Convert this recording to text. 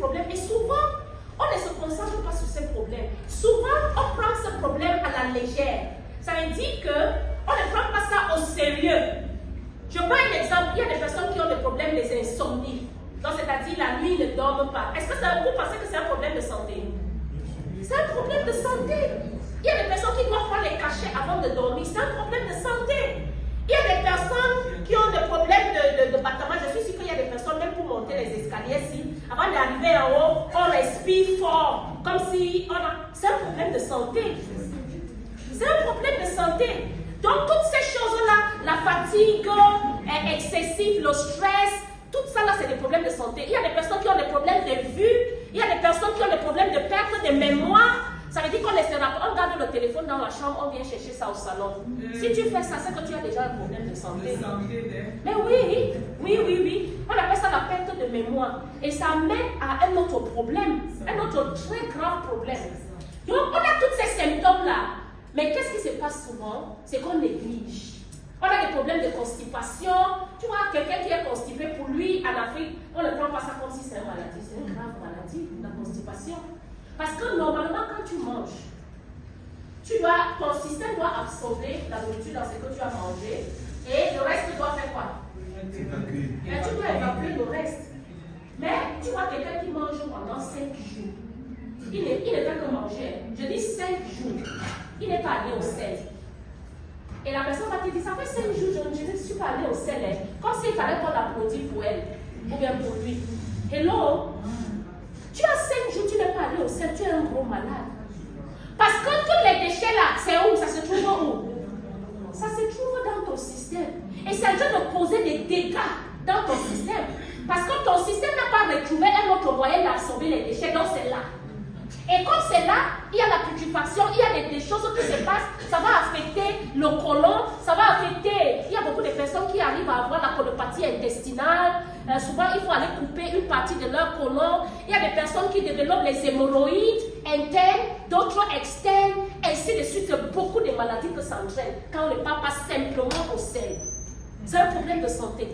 problème. Et souvent, on ne se concentre pas sur ces problèmes. Souvent, on prend ce problème à la légère. Ça veut dire qu'on ne prend pas ça au sérieux. Je prends un exemple. Il y a des personnes qui ont des problèmes des insomnies. Donc, c'est-à-dire la nuit, ils ne dorment pas. Est-ce que vous pensez que c'est un problème de santé? C'est un problème de santé. Il y a des personnes qui doivent prendre les cachets avant de dormir. C'est un problème de santé. Il y a des personnes qui ont des problèmes de battement. Je suis sûre qu'il y a des personnes, même pour monter les escaliers, avant d'arriver en haut, on respire fort. Comme si on a... C'est un problème de santé. C'est un problème de santé. Donc, toutes ces choses-là, la fatigue excessive, le stress, tout ça là, c'est des problèmes de santé. Il y a des personnes qui ont des problèmes de vue, il y a des personnes qui ont des problèmes de perte de mémoire. Ça veut dire qu'on on garde le téléphone dans la chambre, on vient chercher ça au salon. Si tu fais ça, c'est que tu as déjà un problème de santé. Mais oui. On appelle ça la perte de mémoire. Et ça mène à un autre problème, un autre très grave problème. Donc, on a tous ces symptômes-là. Mais qu'est-ce qui se passe souvent? C'est qu'on néglige. On a des problèmes de constipation. Tu vois, quelqu'un qui est constipé, pour lui, en Afrique, on ne prend pas ça comme si c'est une maladie. C'est une grave maladie, la constipation. Parce que normalement, quand tu manges, ton système doit absorber la nourriture dans ce que tu as mangé et le reste doit faire quoi? Mais tu dois évacuer le reste. Mais tu vois quelqu'un qui mange pendant 5 jours. Il ne fait que manger. Je dis 5 jours. Il n'est pas allé au sel. Et la personne va te dire, ça fait 5 jours, je ne suis pas allé au sel. Comme s'il fallait qu'on l'applaudisse pour elle. Ou bien pour lui. Hello? Tu as 5 jours, tu n'es pas allé au sel, tu es un gros malade. Parce que tous les déchets là, c'est où? Ça se trouve où? Ça se trouve dans ton système. Et c'est en train de causer des dégâts dans ton système. Parce que ton système n'a pas retrouvé un autre moyen d'absorber les déchets, donc c'est là. Et comme c'est là, il y a la putréfaction, il y a des choses qui se passent, ça va affecter le côlon, ça va affecter. Il y a beaucoup de personnes qui arrivent à avoir la colopathie intestinale. Souvent, il faut aller couper une partie de leur côlon. Il y a des personnes qui développent les hémorroïdes internes, d'autres externes, ainsi de suite. Beaucoup de maladies que ça entraîne quand on ne parle pas simplement au sel. C'est un problème de santé.